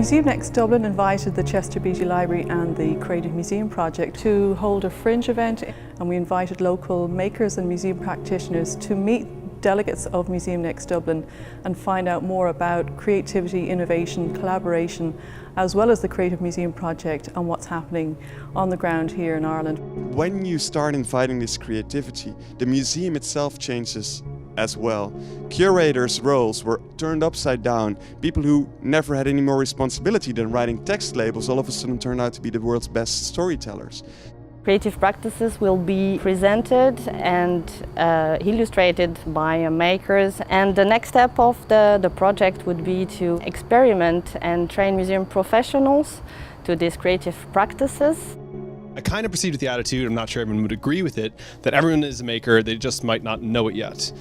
MuseumNext Dublin invited the Chester Beatty Library and the Creative Museum Project to hold a fringe event, and we invited local makers and museum practitioners to meet delegates of MuseumNext Dublin and find out more about creativity, innovation, collaboration, as well as the Creative Museum Project and what's happening on the ground here in Ireland. When you start inviting this creativity, the museum itself changes as well. Curators' roles were turned upside down. People who never had any more responsibility than writing text labels all of a sudden turned out to be the world's best storytellers. Creative practices will be presented and illustrated by makers, and the next step of the project would be to experiment and train museum professionals to these creative practices. I kind of proceed with the attitude, I'm not sure everyone would agree with it, that everyone is a maker, they just might not know it yet.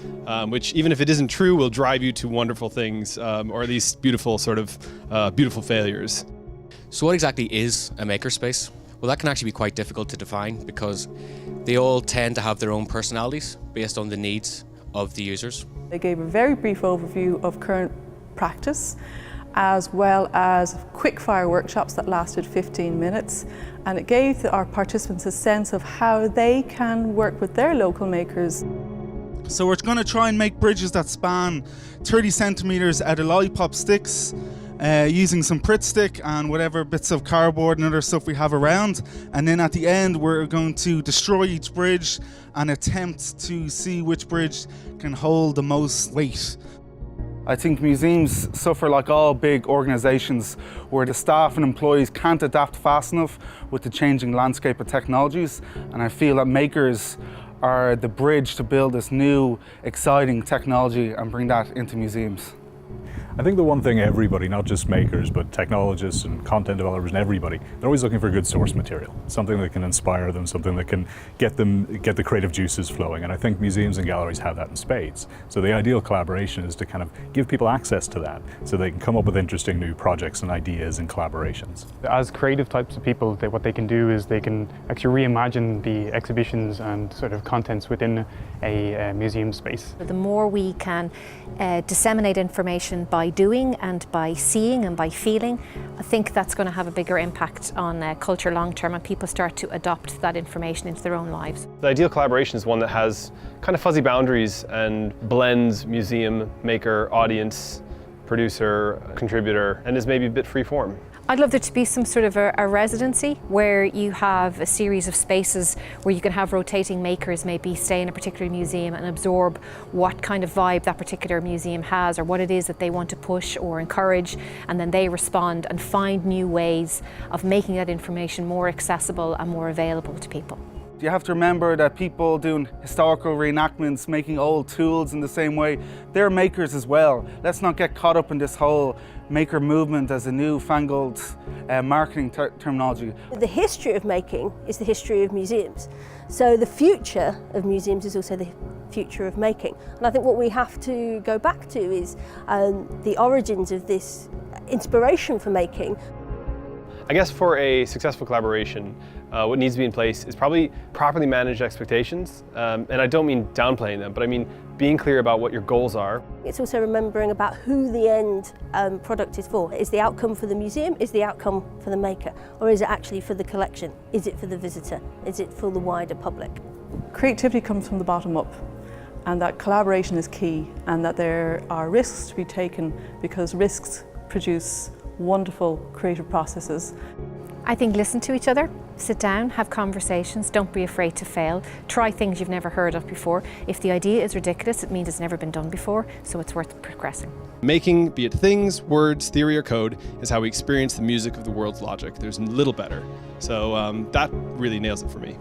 Which, even if it isn't true, will drive you to wonderful things, or at least beautiful beautiful failures. So what exactly is a makerspace? Well, that can actually be quite difficult to define because they all tend to have their own personalities based on the needs of the users. They gave a very brief overview of current practice, as well as quick-fire workshops that lasted 15 minutes, and it gave our participants a sense of how they can work with their local makers. So we're going to try and make bridges that span 30 centimetres out of lollipop sticks, using some Pritt stick and whatever bits of cardboard and other stuff we have around, and then at the end we're going to destroy each bridge and attempt to see which bridge can hold the most weight. I think museums suffer like all big organisations where the staff and employees can't adapt fast enough with the changing landscape of technologies, and I feel that makers are the bridge to build this new exciting technology and bring that into museums. I think the one thing everybody, not just makers, but technologists and content developers and everybody, they're always looking for good source material, something that can inspire them, something that can get the creative juices flowing. And I think museums and galleries have that in spades. So the ideal collaboration is to kind of give people access to that so they can come up with interesting new projects and ideas and collaborations. As creative types of people, what they can do is they can actually reimagine the exhibitions and sort of contents within a museum space. The more we can disseminate information by doing and by seeing and by feeling, I think that's going to have a bigger impact on culture long term, and people start to adopt that information into their own lives. The ideal collaboration is one that has kind of fuzzy boundaries and blends museum, maker, audience, producer, contributor, and is maybe a bit free form. I'd love there to be some sort of a residency where you have a series of spaces where you can have rotating makers maybe stay in a particular museum and absorb what kind of vibe that particular museum has or what it is that they want to push or encourage, and then they respond and find new ways of making that information more accessible and more available to people. You have to remember that people doing historical reenactments, making old tools in the same way, they're makers as well. Let's not get caught up in this whole maker movement as a newfangled marketing terminology. The history of making is the history of museums. So the future of museums is also the future of making. And I think what we have to go back to is the origins of this inspiration for making. I guess for a successful collaboration, what needs to be in place is probably properly managed expectations. And I don't mean downplaying them, but I mean being clear about what your goals are. It's also remembering about who the end product is for. Is the outcome for the museum? Is the outcome for the maker? Or is it actually for the collection? Is it for the visitor? Is it for the wider public? Creativity comes from the bottom up, and that collaboration is key, and that there are risks to be taken because risks produce wonderful creative processes. I think listen to each other, sit down, have conversations, don't be afraid to fail, try things you've never heard of before. If the idea is ridiculous, it means it's never been done before, so it's worth progressing. Making, be it things, words, theory, or code, is how we experience the music of the world's logic. There's little better. So that really nails it for me.